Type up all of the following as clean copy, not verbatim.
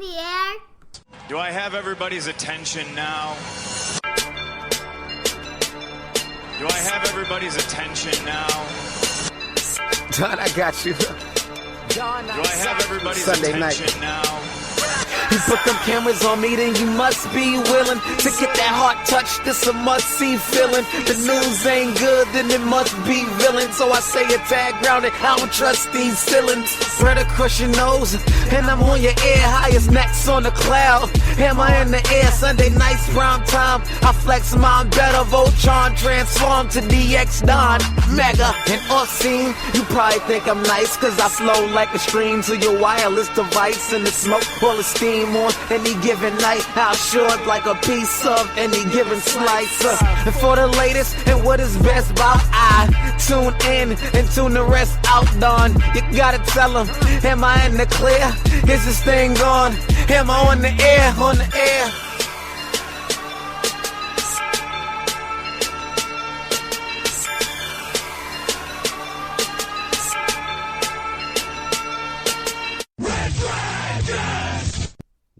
the air? Do I have everybody's attention now? Do I have everybody's attention now? John, I got you. John, do I have everybody's Sunday attention night. now? You put them cameras on me, then you must be willing to get that heart touch. This a must-see feeling. The news ain't good, then it must be villain. So I say a tag grounded, I don't trust these ceilings. Spread across your nose, and I'm on your ear. Highest necks on the cloud. Hammer in the air, Sunday nights, prime time. I flex mine better, Voltron transform to DX Don Mega. And off scene, you probably think I'm nice, cause I flow like a stream to your wireless device. And the smoke full of steam on any given night. I'll short like a piece of any given slice. And for the latest and what is best about I tune in and tune the rest out, Don. You gotta tell them, am I in the clear? Is this thing on? Am I on the air? On the air.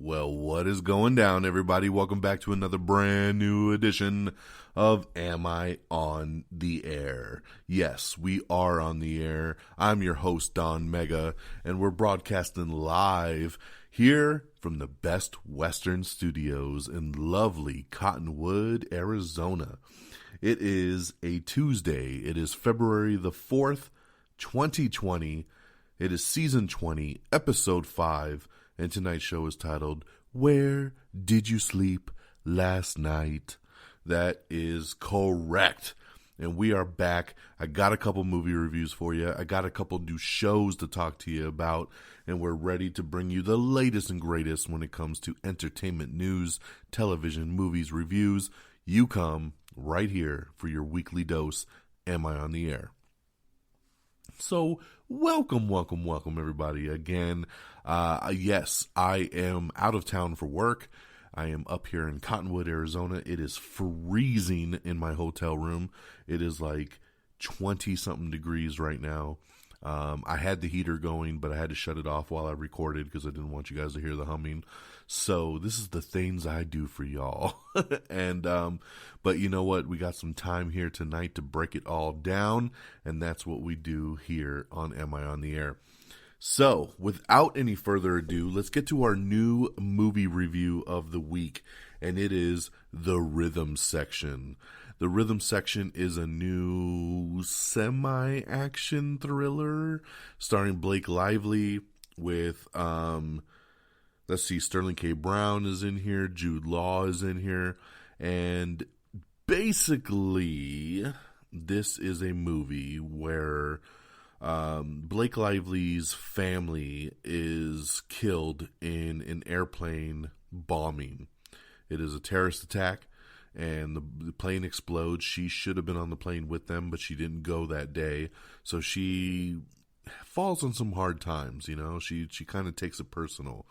Well, what is going down, everybody? Welcome back to another brand new edition of Am I on the Air? Yes, we are on the air. I'm your host, Don Mega, and we're broadcasting live here from the Best Western Studios in lovely Cottonwood, Arizona. It is a Tuesday. It is February the 4th, 2020. It is season 20, episode 5. And tonight's show is titled, Where Did You Sleep Last Night? That is correct. And we are back. I got a couple movie reviews for you. I got a couple new shows to talk to you about. And we're ready to bring you the latest and greatest when it comes to entertainment news, television, movies, reviews. You come right here for your weekly dose. Am I on the Air? So, welcome, everybody. Again, yes, I am out of town for work. I am up here in Cottonwood, Arizona. It is freezing in my hotel room. It is like 20-something degrees right now. I had the heater going, but I had to shut it off while I recorded because I didn't want you guys to hear the humming. So this is the things I do for y'all. And but you know what? We got some time here tonight to break it all down, and that's what we do here on Am I on the Air? So, without any further ado, let's get to our new movie review of the week, and it is The Rhythm Section. The Rhythm Section is a new semi-action thriller starring Blake Lively with, let's see, Sterling K. Brown is in here, Jude Law is in here, and basically, this is a movie where Blake Lively's family is killed in an airplane bombing. It is a terrorist attack, and the plane explodes. She should have been on the plane with them, but she didn't go that day. So she falls on some hard times, you know. She kind of takes it personal.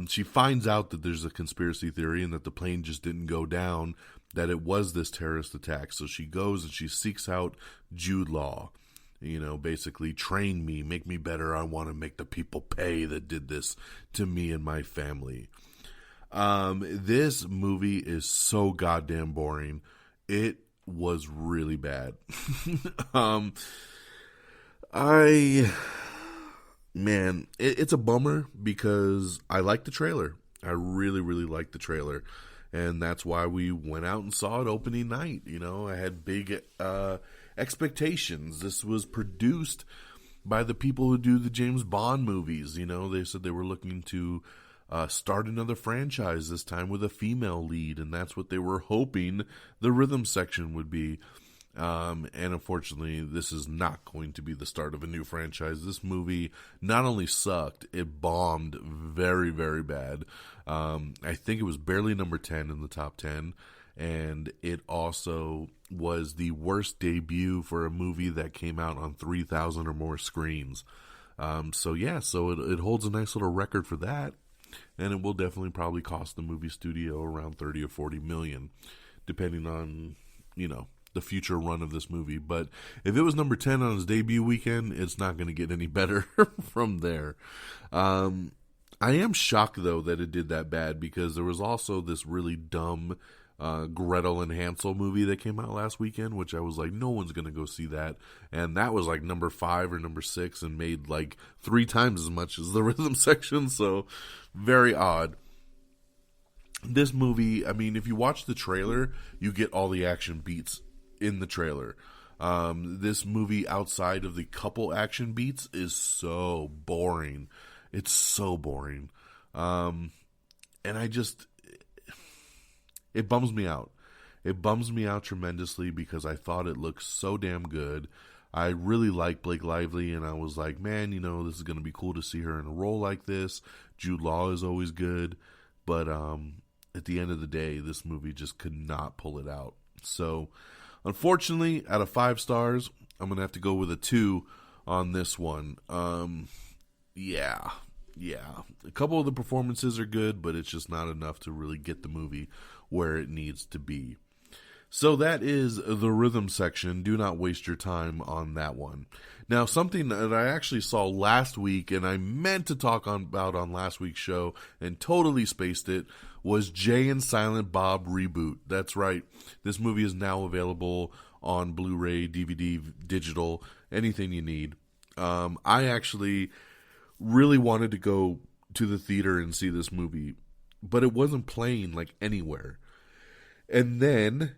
She finds out that there's a conspiracy theory and that the plane just didn't go down, that it was this terrorist attack. So she goes and she seeks out Jude Law. You know, basically, train me, make me better. I want to make the people pay that did this to me and my family. This movie is so goddamn boring. It was really bad. It's a bummer because I like the trailer. I really, really like the trailer. And that's why we went out and saw it opening night. You know, I had big expectations. This was produced by the people who do the James Bond movies. You know, they said they were looking to start another franchise, this time with a female lead, and that's what they were hoping the Rhythm Section would be. And unfortunately, this is not going to be the start of a new franchise. This movie not only sucked, it bombed very, very bad. I think it was barely number 10 in the top 10. And it also was the worst debut for a movie that came out on 3,000 or more screens. So it holds a nice little record for that. And it will definitely probably cost the movie studio around 30 or 40 million, depending on, you know, the future run of this movie. But if it was number 10 on its debut weekend, it's not going to get any better from there. I am shocked, though, that it did that bad, because there was also this really dumb Gretel and Hansel movie that came out last weekend, which I was like, no one's going to go see that. And that was like number 5 or number 6 and made like 3 times as much as the rhythm section. So very odd. This movie, I mean, if you watch the trailer, you get all the action beats in the trailer. This movie, outside of the couple action beats, is so boring. It's so boring. And it bums me out. It bums me out tremendously, because I thought it looked so damn good. I really like Blake Lively, and I was like, man, this is going to be cool to see her in a role like this. Jude Law is always good. But at the end of the day, this movie just could not pull it out. So, unfortunately, out of 5 stars, I'm going to have to go with a 2 on this one. Yeah. A couple of the performances are good, but it's just not enough to really get the movie where it needs to be. So that is the rhythm section. Do not waste your time on that one. Now, something that I actually saw last week, and I meant to talk about on last week's show and totally spaced it, was Jay and Silent Bob Reboot. That's right. This movie is now available on Blu-ray, DVD, digital, anything you need. I actually really wanted to go to the theater and see this movie, but it wasn't playing like anywhere. And then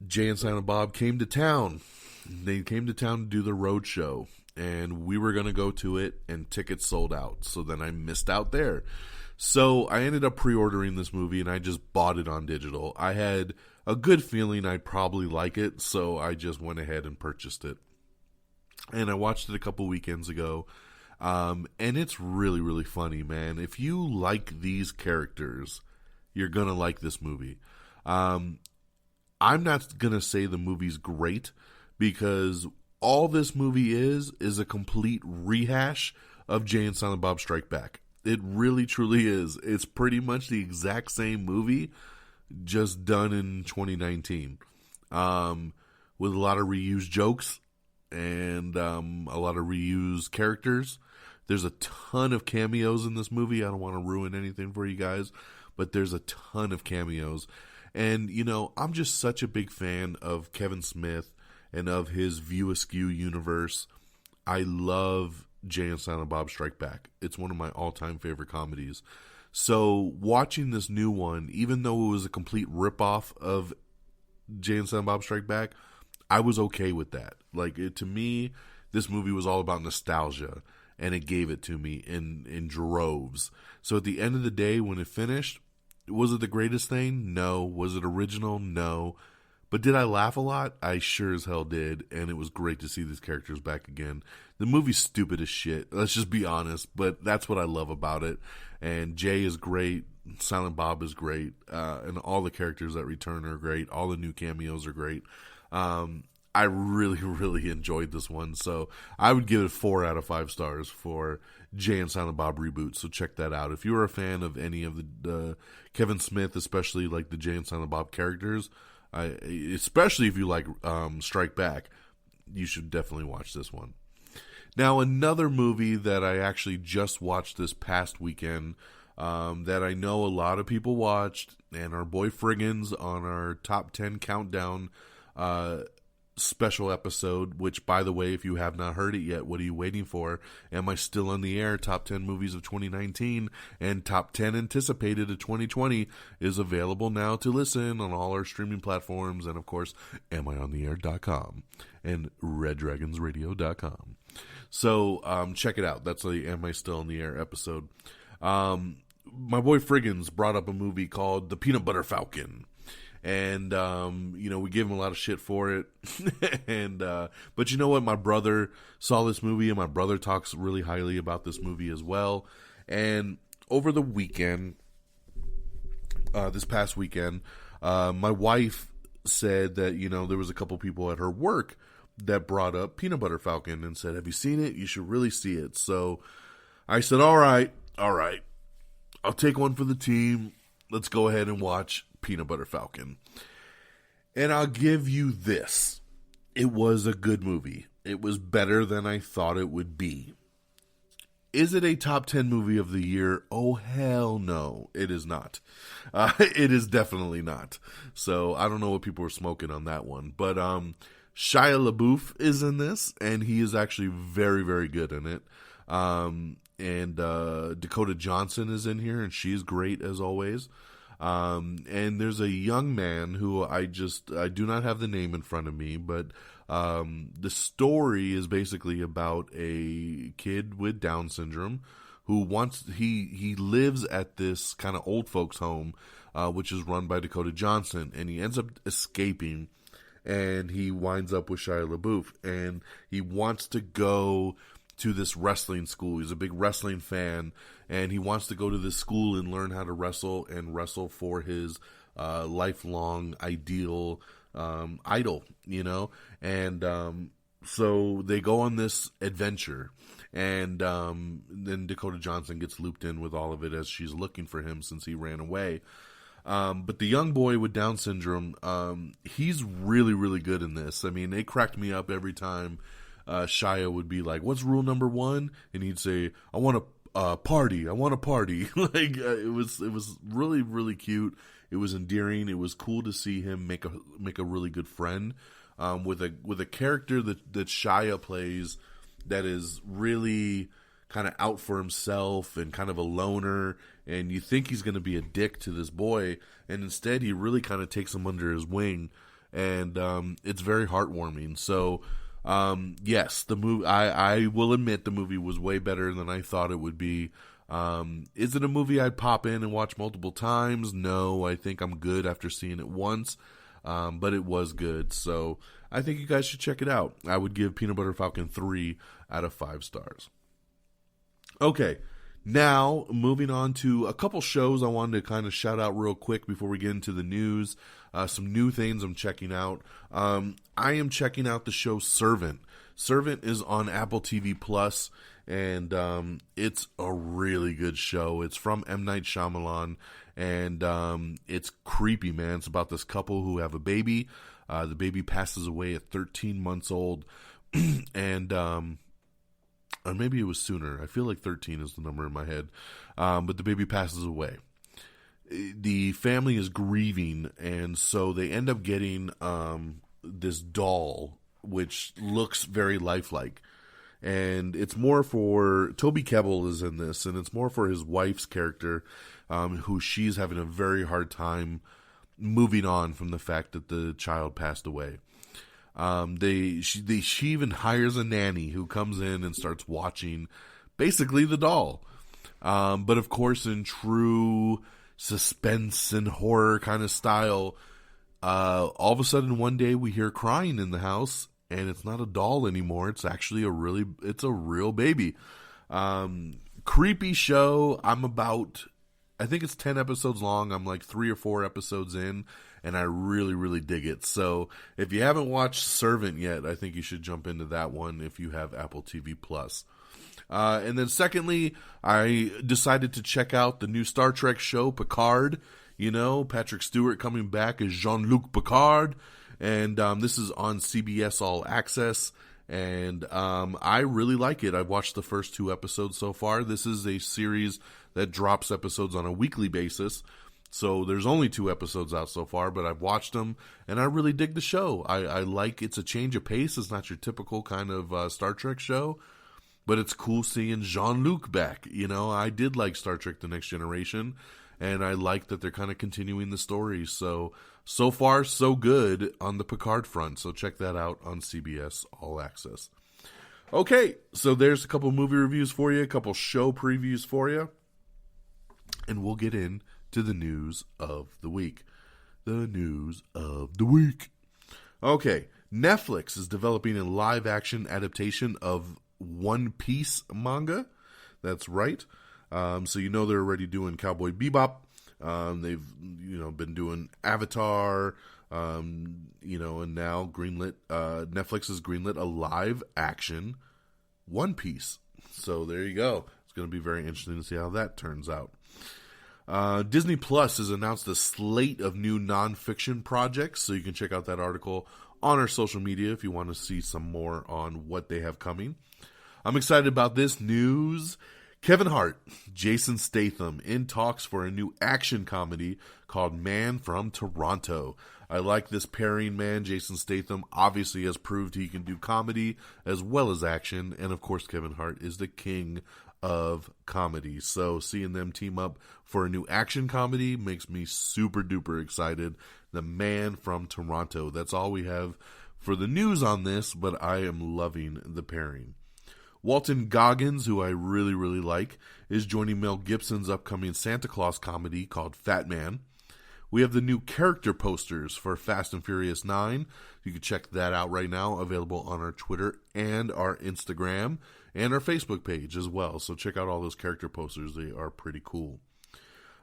Jay and Silent Bob came to town. They came to town to do the road show, and we were going to go to it, and tickets sold out. So then I missed out there. So I ended up pre-ordering this movie, and I just bought it on digital. I had a good feeling I'd probably like it, so I just went ahead and purchased it. And I watched it a couple weekends ago. And it's really, really funny, man. If you like these characters, you're going to like this movie. I'm not going to say the movie's great, because all this movie is a complete rehash of Jay and Silent Bob Strike Back. It really, truly is. It's pretty much the exact same movie, just done in 2019, with a lot of reused jokes and a lot of reused characters. There's a ton of cameos in this movie. I don't want to ruin anything for you guys, but there's a ton of cameos. And, I'm just such a big fan of Kevin Smith and of his View Askew universe. I love Jay and Silent Bob Strike Back. It's one of my all-time favorite comedies. So watching this new one, even though it was a complete ripoff of Jay and Silent Bob Strike Back, I was okay with that. To me, this movie was all about nostalgia, and it gave it to me in droves. So at the end of the day, when it finished, was it the greatest thing? No. Was it original? No. But did I laugh a lot? I sure as hell did, and it was great to see these characters back again. The movie's stupid as shit, let's just be honest, but that's what I love about it. And Jay is great, Silent Bob is great, and all the characters that return are great. All the new cameos are great. I really, really enjoyed this one, so I would give it 4 out of 5 stars for Jay and Silent Bob Reboot, so check that out. If you're a fan of any of the Kevin Smith, especially like the Jay and Silent Bob characters, especially if you like Strike Back, you should definitely watch this one. Now, another movie that I actually just watched this past weekend, that I know a lot of people watched, and our boy Friggins on our top 10 countdown special episode, which, by the way, if you have not heard it yet, what are you waiting for? Am I Still on the Air? Top 10 movies of 2019 and top 10 anticipated of 2020 is available now to listen on all our streaming platforms, and of course, amiontheair.com and reddragonsradio.com. So check it out. That's the Am I Still on the Air episode. My boy Friggins brought up a movie called The Peanut Butter Falcon. And, we gave him a lot of shit for it. But you know what? My brother saw this movie, and my brother talks really highly about this movie as well. And over the weekend, this past weekend, my wife said that, there was a couple people at her work that brought up Peanut Butter Falcon and said, have you seen it? You should really see it. So I said, all right. I'll take one for the team. Let's go ahead and watch Peanut Butter Falcon. And I'll give you this. It was a good movie. It was better than I thought it would be. Is it a top 10 movie of the year? Oh, hell no. It is not. It is definitely not. So I don't know what people were smoking on that one. But Shia LaBeouf is in this, and he is actually very, very good in it. And Dakota Johnson is in here, and she's great as always. And there's a young man who I do not have the name in front of me, but the story is basically about a kid with Down syndrome who he lives at this kind of old folks home, which is run by Dakota Johnson, and he ends up escaping, and he winds up with Shia LaBeouf, and he wants to go to this wrestling school. He's a big wrestling fan, and he wants to go to this school and learn how to wrestle and wrestle for his lifelong ideal idol, you know? And so they go on this adventure, and then Dakota Johnson gets looped in with all of it as she's looking for him since he ran away. But the young boy with Down syndrome, he's really, really good in this. I mean, it cracked me up every time Shia would be like, "What's rule number 1?" And he'd say, "I want a party. I want a party." Like it was really, really cute. It was endearing. It was cool to see him make a really good friend with a character that Shia plays that is really kind of out for himself and kind of a loner. And you think he's going to be a dick to this boy, and instead he really kind of takes him under his wing, and it's very heartwarming. So. Yes, the movie. I will admit the movie was way better than I thought it would be. Is it a movie I'd pop in and watch multiple times? No, I think I'm good after seeing it once. But it was good, so I think you guys should check it out. I would give Peanut Butter Falcon 3 out of 5 stars. Okay, now moving on to a couple shows I wanted to kind of shout out real quick before we get into the news. Some new things I'm checking out. I am checking out the show Servant. Servant is on Apple TV Plus, and it's a really good show. It's from M. Night Shyamalan, and it's creepy, man. It's about this couple who have a baby. The baby passes away at 13 months old, and or maybe it was sooner. I feel like 13 is the number in my head, but the baby passes away. The family is grieving, and so they end up getting this doll, which looks very lifelike. And it's more for, Toby Kebbell is in this, and it's more for his wife's character, who she's having a very hard time moving on from the fact that the child passed away. She even hires a nanny who comes in and starts watching basically the doll. But of course, in true suspense and horror kind of style, all of a sudden one day we hear crying in the house, and it's not a doll anymore. It's actually it's a real baby. Creepy show. I think it's 10 episodes long. I'm like 3 or 4 episodes in, and I really, really dig it. So if you haven't watched Servant yet, I think you should jump into that one if you have Apple TV Plus. And then secondly, I decided to check out the new Star Trek show, Picard. You know, Patrick Stewart coming back as Jean-Luc Picard. And this is on CBS All Access. And I really like it. I've watched the first 2 episodes so far. This is a series that drops episodes on a weekly basis. So there's only 2 episodes out so far, but I've watched them, and I really dig the show. I like it's a change of pace. It's not your typical kind of Star Trek show. But it's cool seeing Jean-Luc back. You know, I did like Star Trek The Next Generation, and I like that they're kind of continuing the story. So far, so good on the Picard front. So check that out on CBS All Access. Okay, so there's a couple movie reviews for you, a couple show previews for you, and we'll get into the news of the week. The news of the week. Okay, Netflix is developing a live-action adaptation of One Piece Manga. That's right. So you know they're already doing Cowboy Bebop. They've been doing Avatar. And now Netflix has greenlit a live action One Piece. So there you go. It's going to be very interesting to see how that turns out. Disney Plus has announced a slate of new nonfiction projects, so you can check out that article on our social media if you want to see some more on what they have coming. I'm excited about this news. Kevin Hart, Jason Statham in talks for a new action comedy called Man from Toronto. I like this pairing, man. Jason Statham obviously has proved he can do comedy as well as action. And of course, Kevin Hart is the king of comedy. So seeing them team up for a new action comedy makes me super duper excited. The Man from Toronto. That's all we have for the news on this, but I am loving the pairing. Walton Goggins, who I really, really like, is joining Mel Gibson's upcoming Santa Claus comedy called Fat Man. We have the new character posters for Fast and Furious 9. You can check that out right now, available on our Twitter and our Instagram and our Facebook page as well. So check out all those character posters. They are pretty cool.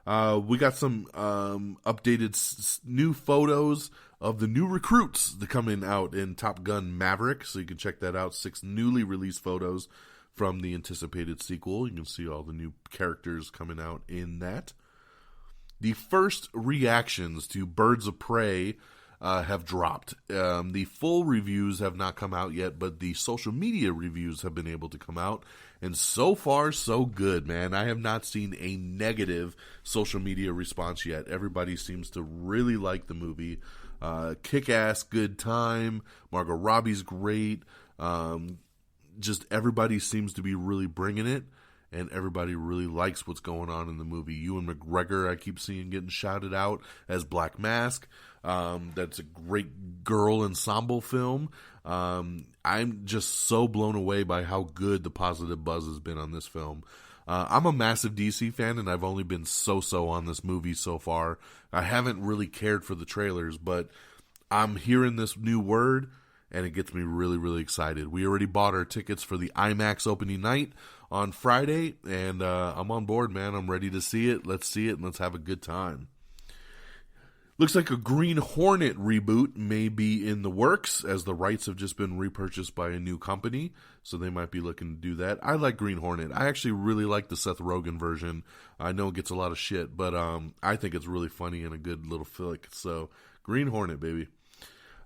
We got some updated new photos of the new recruits that coming out in Top Gun Maverick. So you can check that out. 6 newly released photos from the anticipated sequel. You can see all the new characters coming out in that. The first reactions to Birds of Prey have dropped. The full reviews have not come out yet, but the social media reviews have been able to come out. And so far, so good, man. I have not seen a negative social media response yet. Everybody seems to really like the movie. Kick-ass, good time. Margot Robbie's great. Just everybody seems to be really bringing it. And everybody really likes what's going on in the movie. Ewan McGregor, I keep seeing getting shouted out as Black Mask. That's a great girl ensemble film. I'm just so blown away by how good the positive buzz has been on this film. I'm a massive DC fan, and I've only been so-so on this movie so far. I haven't really cared for the trailers, but I'm hearing this new word, and it gets me really, really excited. We already bought our tickets for the IMAX opening night on Friday, and I'm on board, man. I'm ready to see it. Let's see it, and let's have a good time. Looks like a Green Hornet reboot may be in the works, as the rights have just been repurchased by a new company, so they might be looking to do that. I like Green Hornet. I actually really like the Seth Rogen version. I know it gets a lot of shit, but I think it's really funny and a good little flick. So, Green Hornet, baby.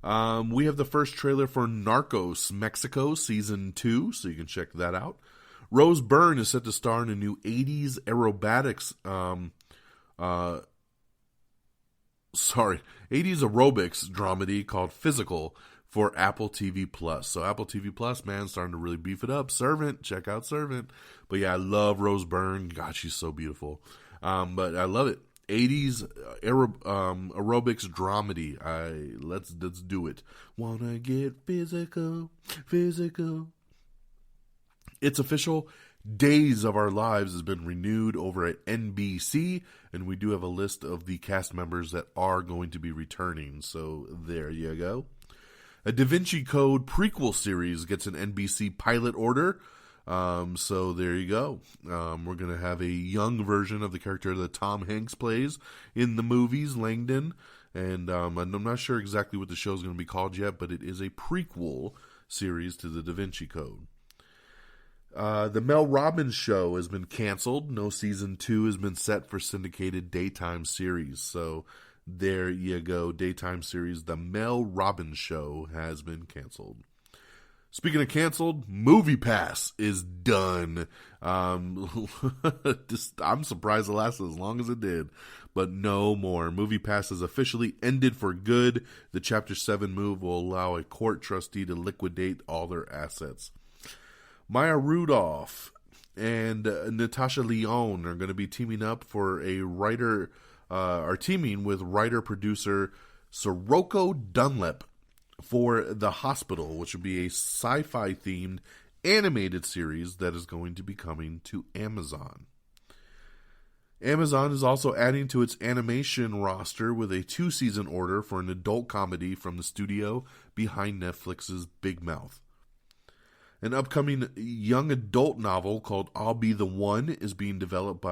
We have the first trailer for Narcos Mexico Season 2, so you can check that out. Rose Byrne is set to star in a new 80s aerobics 80s aerobics dramedy called Physical for Apple TV Plus. So Apple TV Plus, man, starting to really beef it up. Servant, check out Servant. But yeah, I love Rose Byrne. God, she's so beautiful. But I love it. 80s aerobics dramedy. Let's do it. Wanna get physical. It's official. Days of Our Lives has been renewed over at NBC, and we do have a list of the cast members that are going to be returning. So there you go. A DaVinci Code prequel series gets an NBC pilot order. So there you go. We're going to have a young version of the character that Tom Hanks plays in the movies, Langdon. And I'm not sure exactly what the show is going to be called yet, but it is a prequel series to the DaVinci Code. The Mel Robbins show has been canceled. No season 2 has been set for syndicated daytime series. So there you go. Daytime series. The Mel Robbins show has been canceled. Speaking of canceled, MoviePass is done. I'm surprised it lasted as long as it did. But no more. MoviePass has officially ended for good. The Chapter 7 move will allow a court trustee to liquidate all their assets. Maya Rudolph and Natasha Lyonne are going to be teaming up for teaming with writer-producer Sirocco Dunlap for The Hospital, which will be a sci-fi themed animated series that is going to be coming to Amazon. Amazon is also adding to its animation roster with a 2-season order for an adult comedy from the studio behind Netflix's Big Mouth. An upcoming young adult novel called I'll Be the One is being developed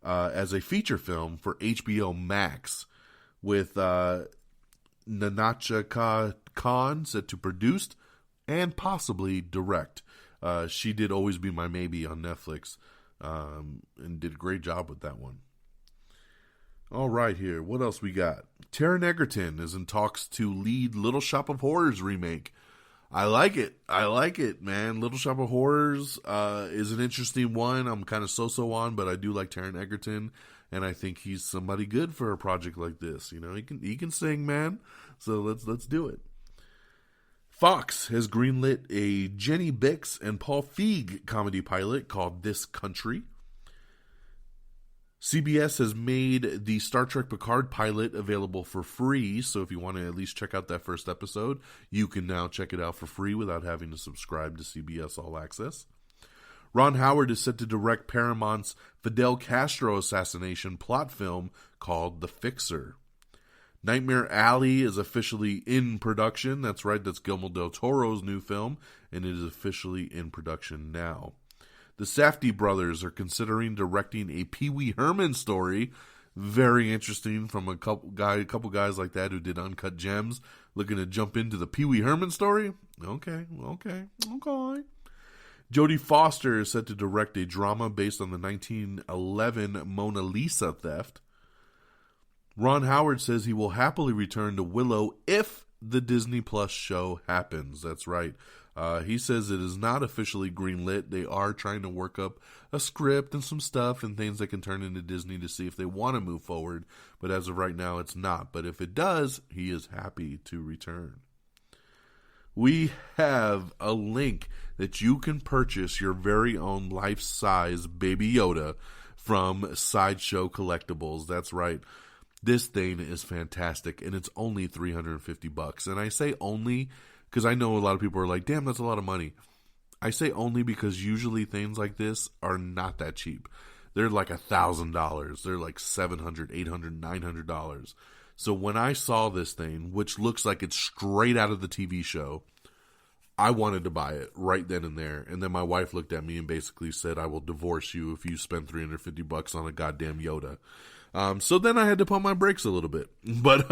as a feature film for HBO Max, with Nanachka Khan set to produce and possibly direct. She did Always Be My Maybe on Netflix, and did a great job with that one. All right, here. What else we got? Taron Egerton is in talks to lead Little Shop of Horrors remake. I like it, man. Little Shop of Horrors is an interesting one. I'm kind of so-so on, but I do like Taron Egerton, and I think he's somebody good for a project like this. You know, he can sing, man. So let's do it. Fox has greenlit a Jenny Bix and Paul Feig comedy pilot called This Country. CBS has made the Star Trek Picard pilot available for free, so if you want to at least check out that first episode, you can now check it out for free without having to subscribe to CBS All Access. Ron Howard is set to direct Paramount's Fidel Castro assassination plot film called The Fixer. Nightmare Alley is officially in production. That's right, that's Guillermo del Toro's new film, and it is officially in production now. The Safdie brothers are considering directing a Pee Wee Herman story. Very interesting from a couple guys like that who did Uncut Gems, looking to jump into the Pee Wee Herman story. Okay. Jodie Foster is set to direct a drama based on the 1911 Mona Lisa theft. Ron Howard says he will happily return to Willow if the Disney Plus show happens. That's right. He says it is not officially greenlit. They are trying to work up a script and some stuff and things that can turn into Disney to see if they want to move forward. But as of right now, it's not. But if it does, he is happy to return. We have a link that you can purchase your very own life-size Baby Yoda from Sideshow Collectibles. That's right. This thing is fantastic, and it's only $350. And I say only because I know a lot of people are like, damn, that's a lot of money. I say only because usually things like this are not that cheap. They're like $1,000. They're like $700, $800, $900. So when I saw this thing, which looks like it's straight out of the TV show, I wanted to buy it right then and there. And then my wife looked at me and basically said, I will divorce you if you spend $350 on a goddamn Yoda. So then I had to pump my brakes a little bit, but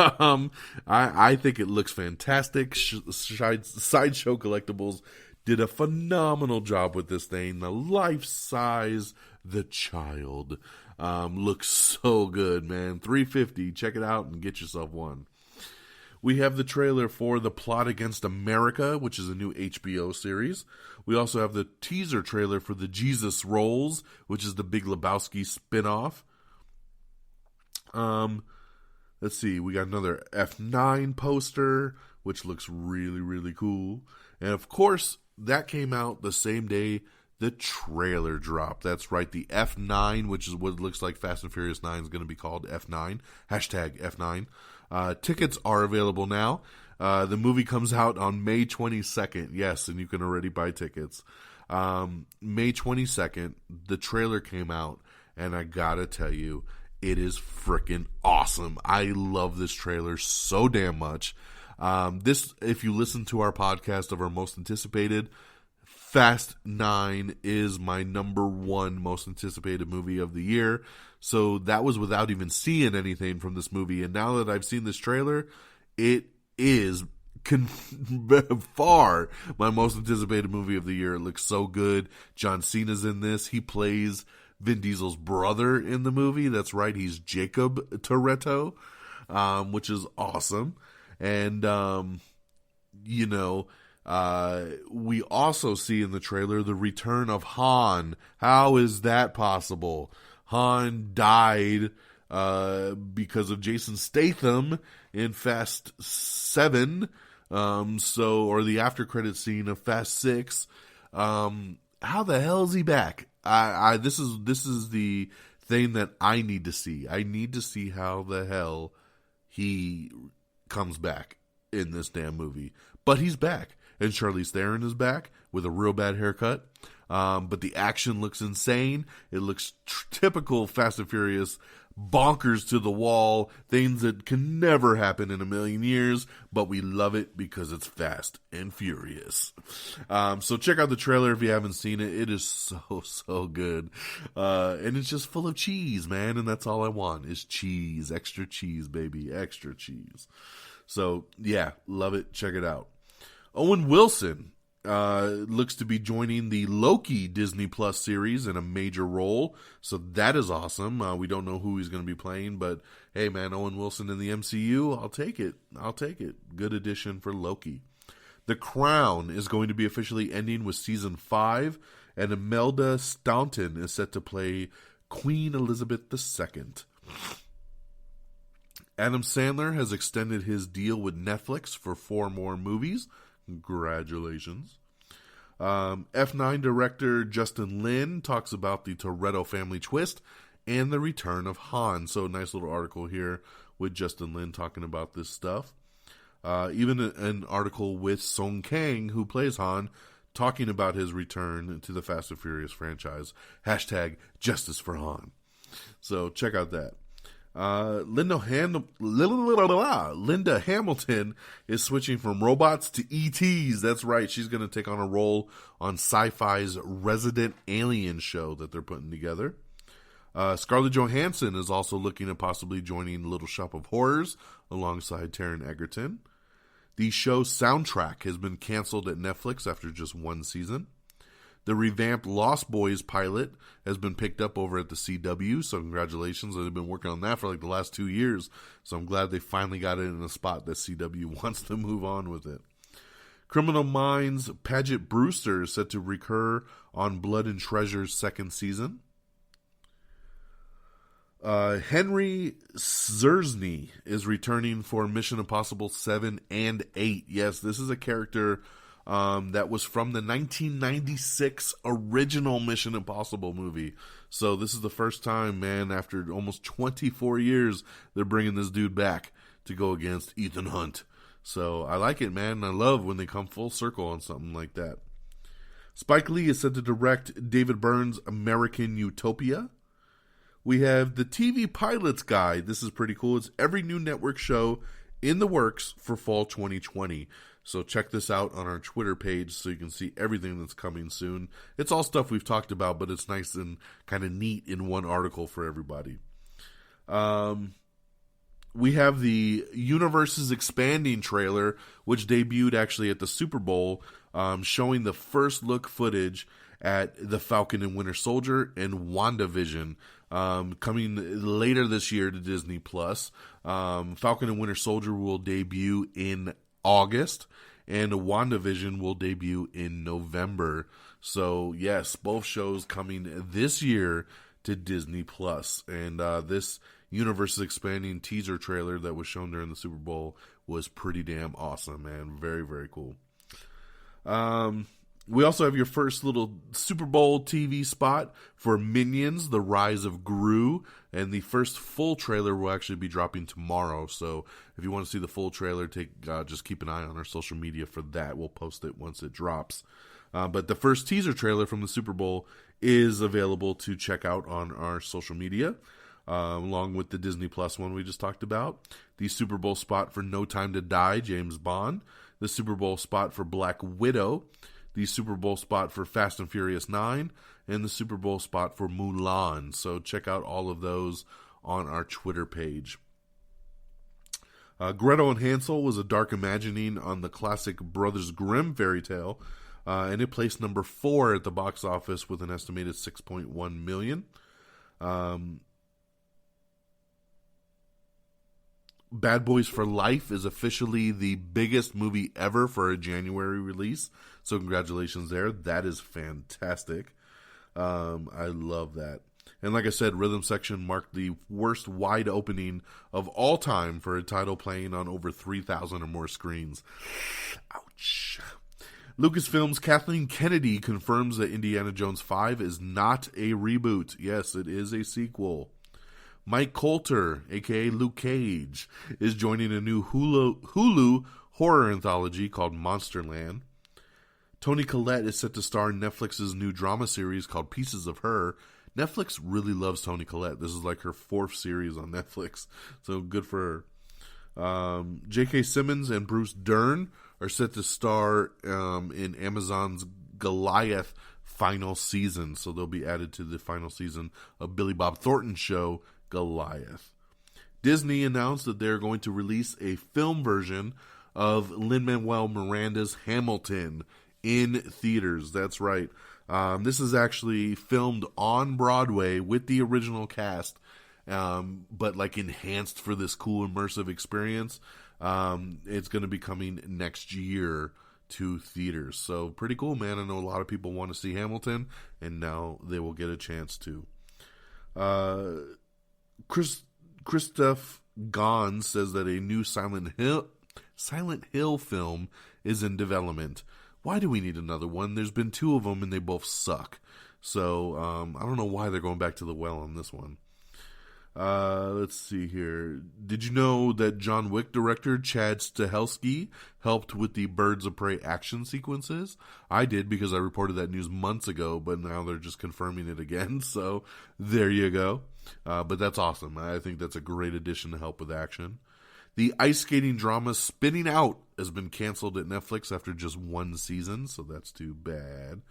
I think it looks fantastic. Sideshow Collectibles did a phenomenal job with this thing. The life size, the child, looks so good, man. $350. Check it out and get yourself one. We have the trailer for The Plot Against America, which is a new HBO series. We also have the teaser trailer for The Jesus Rolls, which is the Big Lebowski spinoff. Let's see, we got another F9 poster, which looks really, really cool. And of course, that came out the same day the trailer dropped. That's right, the F9, which is what it looks like Fast and Furious 9 is going to be called F9, hashtag F9. Tickets are available now. The movie comes out on May 22nd. Yes, and you can already buy tickets. May 22nd, the trailer came out, and I gotta tell you, it is freaking awesome. I love this trailer so damn much. If you listen to our podcast of our most anticipated, Fast 9 is my number one most anticipated movie of the year. So that was without even seeing anything from this movie. And now that I've seen this trailer, it is far my most anticipated movie of the year. It looks so good. John Cena's in this. He plays Vin Diesel's brother in the movie. That's right, he's Jacob Toretto, which is awesome. And, we also see in the trailer the return of Han. How is that possible? Han died because of Jason Statham in Fast 7, or the after credit scene of Fast 6. How the hell is he back? This is the thing that I need to see. I need to see how the hell he comes back in this damn movie. But he's back. And Charlize Theron is back with a real bad haircut. But the action looks insane. It looks typical Fast and Furious, bonkers to the wall, things that can never happen in a million years, but we love it because it's Fast and Furious. So check out the trailer if you haven't seen it. It is so good. And it's just full of cheese, man, and that's all I want is cheese. Extra cheese, baby. Extra cheese. So, yeah, love it. Check it out. Owen Wilson looks to be joining the Loki Disney Plus series in a major role, so that is awesome. We don't know who he's going to be playing, but hey, man, Owen Wilson in the MCU, I'll take it. Good addition for Loki. The Crown is going to be officially ending with season 5, and Imelda Staunton is set to play Queen Elizabeth II. Adam Sandler has extended his deal with Netflix for 4 more movies. Congratulations. F9 director Justin Lin talks about the Toretto family twist and the return of Han. So nice little article here with Justin Lin talking about this stuff. Even an article with Song Kang, who plays Han, talking about his return to the Fast and Furious franchise. Hashtag Justice for Han. So check out that. Linda Hamilton is switching from robots to ETs. That's right. She's going to take on a role on Sci-Fi's Resident Alien show that they're putting together. Scarlett Johansson is also looking at possibly joining Little Shop of Horrors alongside Taron Egerton. The show's soundtrack has been canceled at Netflix after just 1 season. The revamped Lost Boys pilot has been picked up over at the CW, so congratulations. They've been working on that for like the last 2 years, so I'm glad they finally got it in a spot that CW wants to move on with it. Criminal Minds' Paget Brewster is set to recur on Blood and Treasure's 2nd season. Henry Czerny is returning for Mission Impossible 7 and 8. Yes, this is a character that was from the 1996 original Mission Impossible movie. So this is the first time, man, after almost 24 years, they're bringing this dude back to go against Ethan Hunt. So I like it, man. I love when they come full circle on something like that. Spike Lee is set to direct David Byrne's American Utopia. We have the TV Pilots Guide. This is pretty cool. It's every new network show in the works for fall 2020. So check this out on our Twitter page so you can see everything that's coming soon. It's all stuff we've talked about, but it's nice and kind of neat in one article for everybody. We have the Universes Expanding trailer, which debuted actually at the Super Bowl, showing the first look footage at the Falcon and Winter Soldier and WandaVision, coming later this year to Disney+. Falcon and Winter Soldier will debut in August, and WandaVision will debut in November. So, yes, both shows coming this year to Disney+. And this Universe Expanding teaser trailer that was shown during the Super Bowl was pretty damn awesome, man. Very, very cool. We also have your first little Super Bowl TV spot for Minions, The Rise of Gru, and the first full trailer will actually be dropping tomorrow. So if you want to see the full trailer, just keep an eye on our social media for that. We'll post it once it drops. But the first teaser trailer from the Super Bowl is available to check out on our social media, along with the Disney Plus one we just talked about. The Super Bowl spot for No Time to Die, James Bond. The Super Bowl spot for Black Widow. The Super Bowl spot for Fast and Furious 9, and the Super Bowl spot for Mulan. So check out all of those on our Twitter page. Gretel and Hansel was a dark imagining on the classic Brothers Grimm fairy tale, and it placed number 4 at the box office with an estimated $6.1 million. Bad Boys for Life is officially the biggest movie ever for a January release. So congratulations there. That is fantastic. I love that. And like I said, Rhythm Section marked the worst wide opening of all time for a title playing on over 3,000 or more screens. Ouch. Lucasfilm's Kathleen Kennedy confirms that Indiana Jones 5 is not a reboot. Yes, it is a sequel. Mike Coulter, a.k.a. Luke Cage, is joining a new Hulu horror anthology called Monsterland. Toni Collette is set to star in Netflix's new drama series called Pieces of Her. Netflix really loves Toni Collette. This is like her 4th series on Netflix, so good for her. J.K. Simmons and Bruce Dern are set to star in Amazon's Goliath final season, so they'll be added to the final season of Billy Bob Thornton's show, Goliath. Disney announced that they're going to release a film version of Lin-Manuel Miranda's Hamilton in theaters. That's right. This is actually filmed on Broadway with the original cast, but like enhanced for this cool immersive experience. It's going to be coming next year to theaters. So pretty cool, man. I know a lot of people want to see Hamilton, and now they will get a chance to. Christoph Gans says that a new Silent Hill film is in development. Why do we need another one? There's been 2 of them and they both suck. So I don't know why they're going back to the well on this one. Let's see here. Did you know that John Wick director Chad Stahelski helped with the Birds of Prey action sequences? I did, because I reported that news months ago, but now they're just confirming it again. So there you go. But that's awesome. I think that's a great addition to help with action. The ice skating drama Spinning Out has been canceled at Netflix after just 1 season, so that's too bad.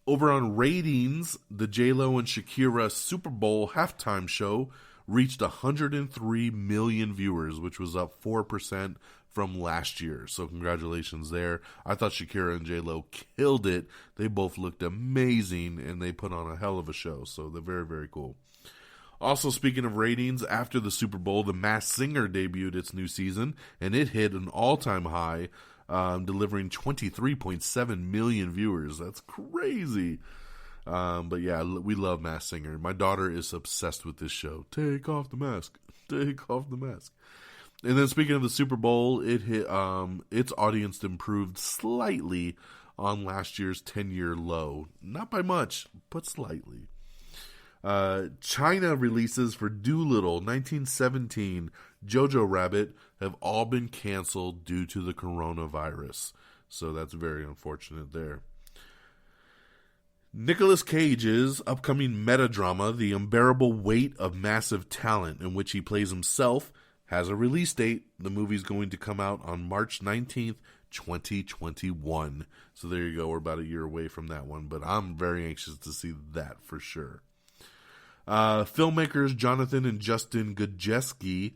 Over on ratings, the J-Lo and Shakira Super Bowl halftime show reached 103 million viewers, which was up 4% from last year. So congratulations there. I thought Shakira and J-Lo killed it. They both looked amazing, and they put on a hell of a show. So they're very, very cool. Also, speaking of ratings, after the Super Bowl, The Masked Singer debuted its new season, and it hit an all-time high, delivering 23.7 million viewers. That's crazy. But yeah, we love Masked Singer. My daughter is obsessed with this show. Take off the mask. Take off the mask. And then speaking of the Super Bowl, it hit its audience improved slightly on last year's 10-year low. Not by much, but slightly. China releases for Dolittle, 1917, Jojo Rabbit have all been canceled due to the coronavirus. So that's very unfortunate there. Nicolas Cage's upcoming meta-drama, The Unbearable Weight of Massive Talent, in which he plays himself, has a release date. The movie's going to come out on March 19th, 2021. So there you go. We're about a year away from that one, but I'm very anxious to see that for sure. Filmmakers Jonathan and Justin Godjeski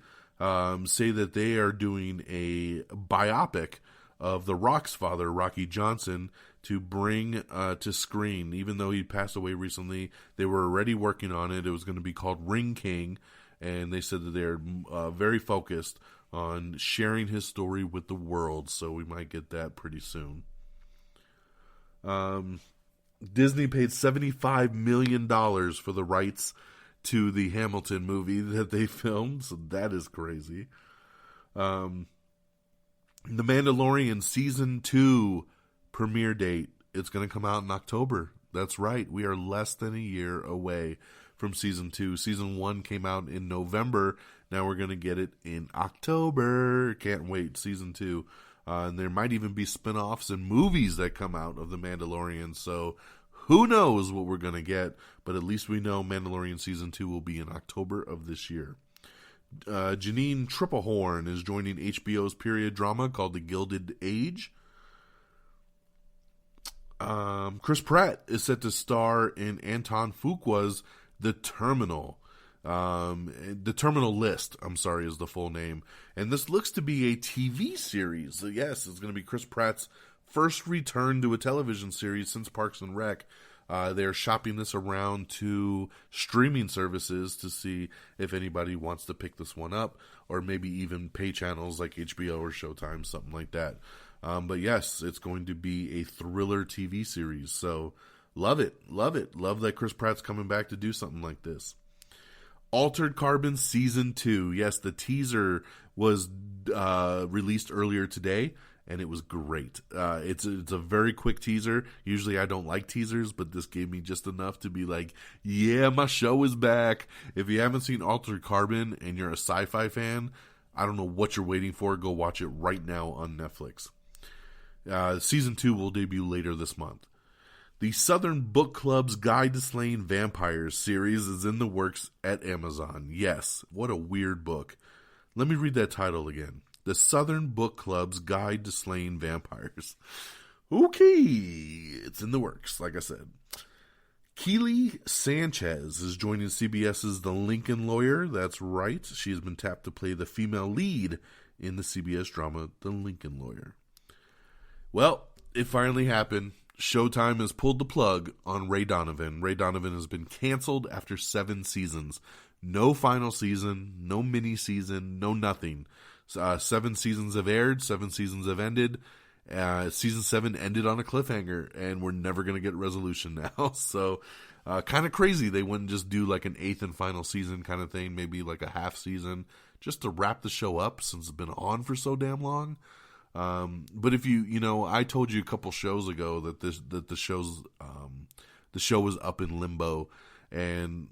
say that they are doing a biopic of The Rock's father, Rocky Johnson, to bring to screen. Even though he passed away recently, they were already working on it. It was going to be called Ring King, and they said that they're very focused on sharing his story with the world, so we might get that pretty soon. Disney paid $75 million for the rights to the Hamilton movie that they filmed, so that is crazy. The Mandalorian Season 2 premiere date, it's going to come out in October. That's right, we are less than a year away from Season 2. Season 1 came out in November, now we're going to get it in October. Can't wait, Season 2. And there might even be spin-offs and movies that come out of The Mandalorian, so who knows what we're going to get, but at least we know Mandalorian Season 2 will be in October of this year. Janine Triplehorn is joining HBO's period drama called The Gilded Age. Chris Pratt is set to star in Antoine Fuqua's The Terminal. The Terminal List, is the full name. And this looks to be a TV series. So yes, it's going to be Chris Pratt's first return to a television series since Parks and Rec. They're shopping this around to streaming services to see if anybody wants to pick this one up, or maybe even pay channels like HBO or Showtime, something like that. But yes, it's going to be a thriller TV series. So love it. Love it. Love that Chris Pratt's coming back to do something like this. Altered Carbon Season 2. Yes, the teaser was released earlier today, and it was great. It's a very quick teaser. Usually I don't like teasers, but this gave me just enough to be like, yeah, my show is back. If you haven't seen Altered Carbon and you're a sci-fi fan, I don't know what you're waiting for. Go watch it right now on Netflix. Season 2 will debut later this month. The Southern Book Club's Guide to Slaying Vampires series is in the works at Amazon. Yes, what a weird book. Let me read that title again. The Southern Book Club's Guide to Slaying Vampires. Okay, it's in the works, like I said. Keely Sanchez is joining CBS's The Lincoln Lawyer. That's right, she has been tapped to play the female lead in the CBS drama The Lincoln Lawyer. Well, it finally happened. Showtime has pulled the plug on Ray Donovan. Ray Donovan has been canceled after 7 seasons. No final season, no mini season, no nothing. 7 seasons have aired, 7 seasons have ended, Season 7 ended on a cliffhanger, and we're never going to get resolution now. So, kind of crazy. They wouldn't just do like an 8th and final season kind of thing, maybe like a half season, just to wrap the show up since it's been on for so damn long. But if I told you a couple shows ago that the show was up in limbo, and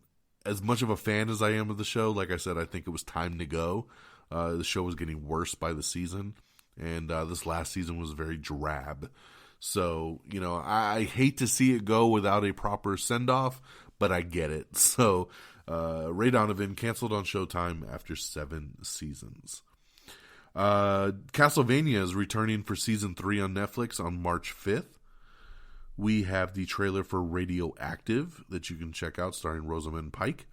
as much of a fan as I am of the show, like I said, I think it was time to go. The show was getting worse by the season, and this last season was very drab. So, I hate to see it go without a proper send-off, but I get it. So, Ray Donovan canceled on Showtime after 7 seasons. Castlevania is returning for season 3 on Netflix on March 5th. We have the trailer for Radioactive that you can check out, starring Rosamund Pike.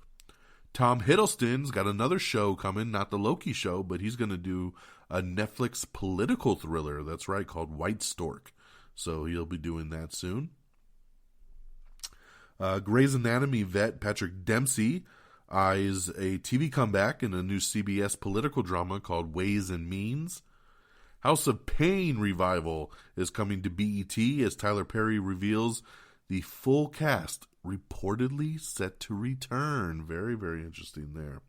Tom Hiddleston's got another show coming, not the Loki show, but he's going to do a Netflix political thriller, that's right, called White Stork. So he'll be doing that soon. Grey's Anatomy vet Patrick Dempsey eyes a TV comeback in a new CBS political drama called Ways and Means. House of Pain revival is coming to BET as Tyler Perry reveals the full cast reportedly set to return. Very, very interesting there.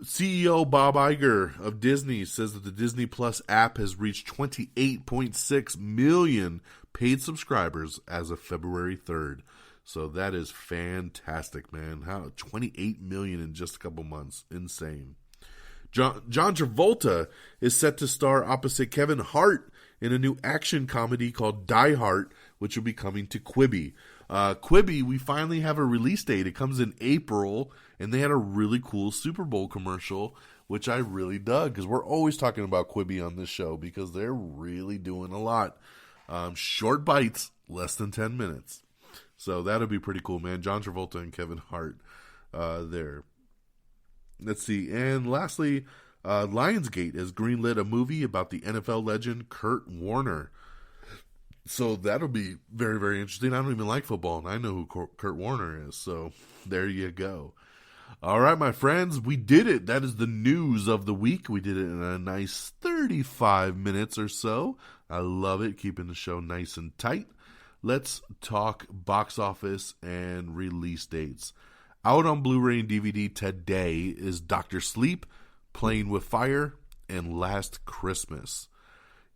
CEO Bob Iger of Disney says that the Disney Plus app has reached 28.6 million paid subscribers as of February 3rd. So that is fantastic, man. How 28 million in just a couple months. Insane. John Travolta is set to star opposite Kevin Hart in a new action comedy called Die Hard, which will be coming to Quibi. Quibi, we finally have a release date. It comes in April, and they had a really cool Super Bowl commercial, which I really dug, because we're always talking about Quibi on this show, because they're really doing a lot. Short bites, less than 10 minutes. So that'll be pretty cool, man. John Travolta and Kevin Hart there. Let's see. And lastly, Lionsgate has greenlit a movie about the NFL legend Kurt Warner. So that'll be very, very interesting. I don't even like football, and I know who Kurt Warner is. So there you go. All right, my friends, we did it. That is the news of the week. We did it in a nice 35 minutes or so. I love it, keeping the show nice and tight. Let's talk box office and release dates. Out on Blu-ray and DVD today is Dr. Sleep, Playing with Fire, and Last Christmas.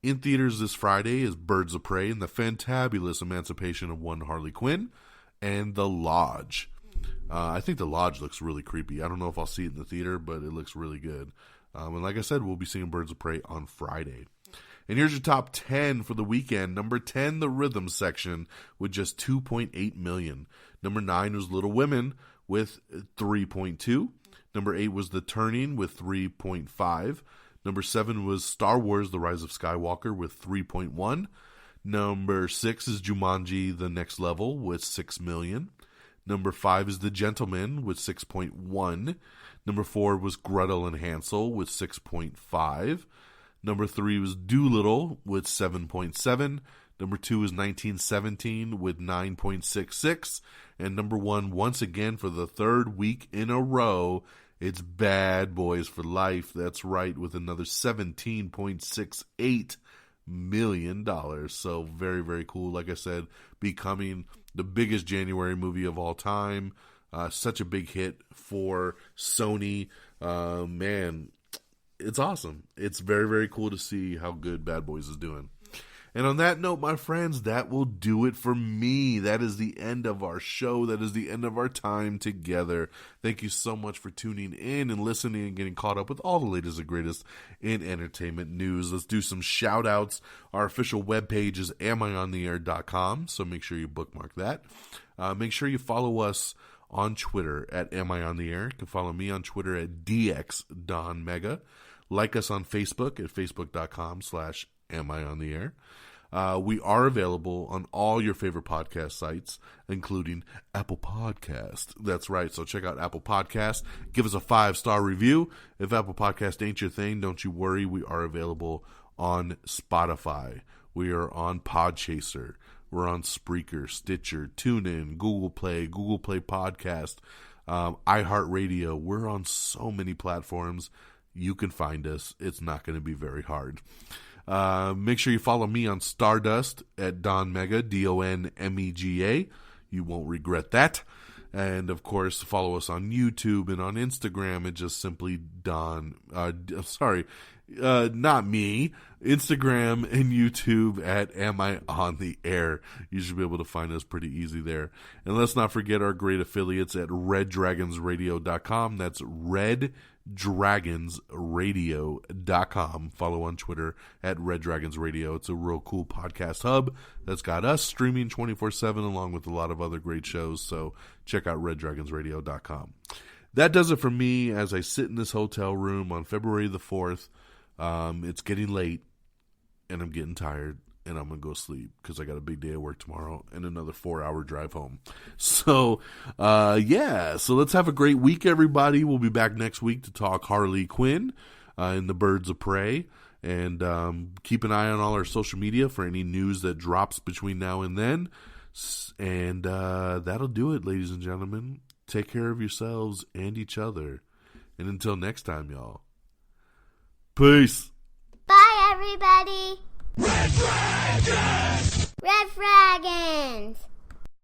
In theaters this Friday is Birds of Prey and the Fantabulous Emancipation of One Harley Quinn, and The Lodge. I think The Lodge looks really creepy. I don't know if I'll see it in the theater, but it looks really good. And like I said, we'll be seeing Birds of Prey on Friday. And here's your top 10 for the weekend. Number 10, The Rhythm Section, with just 2.8 million. Number 9 was Little Women with 3.2. Number 8 was The Turning with 3.5. Number 7 was Star Wars The Rise of Skywalker with 3.1. Number 6 is Jumanji The Next Level with 6 million. Number 5 is The Gentleman with 6.1. Number 4 was Gretel and Hansel with 6.5. Number 3 was Doolittle with 7.7. Number 2 is 1917 with 9.66. And number 1, once again for the third week in a row, it's Bad Boys for Life. That's right, with another $17.68 million. So very, very cool. Like I said, becoming the biggest January movie of all time. Such a big hit for Sony. Man, it's awesome. It's very, very cool to see how good Bad Boys is doing. And on that note, my friends, that will do it for me. That is the end of our show. That is the end of our time together. Thank you so much for tuning in and listening and getting caught up with all the latest and greatest in entertainment news. Let's do some shout outs. Our official webpage is amiontheair.com, so make sure you bookmark that. Make sure you follow us on Twitter at amiontheair. You can follow me on Twitter at dxdonmega. Like us on Facebook at facebook.com/amiontheair. We are available on all your favorite podcast sites, including Apple Podcast. That's right. So check out Apple Podcast. Give us a 5-star review. If Apple Podcast ain't your thing, don't you worry. We are available on Spotify. We are on Podchaser. We're on Spreaker, Stitcher, TuneIn, Google Play Podcast, iHeartRadio. We're on so many platforms. You can find us. It's not going to be very hard. Make sure you follow me on Stardust at Don Mega, DONMEGA. You won't regret that. And, of course, follow us on YouTube and on Instagram. It's just simply not me. Instagram and YouTube at Am I On The Air. You should be able to find us pretty easy there. And let's not forget our great affiliates at reddragonsradio.com. That's reddragonsradio.com. Follow on Twitter at reddragonsradio. It's a real cool podcast hub that's got us streaming 24/7 along with a lot of other great shows. So check out reddragonsradio.com. That does it for me as I sit in this hotel room on February the 4th. It's getting late, and I'm getting tired, and I'm going to go sleep because I got a big day at work tomorrow and another 4-hour drive home. So, so let's have a great week, everybody. We'll be back next week to talk Harley Quinn and the Birds of Prey, and keep an eye on all our social media for any news that drops between now and then. And that'll do it, ladies and gentlemen. Take care of yourselves and each other. And until next time, y'all. Peace. Bye, everybody. Red Dragon!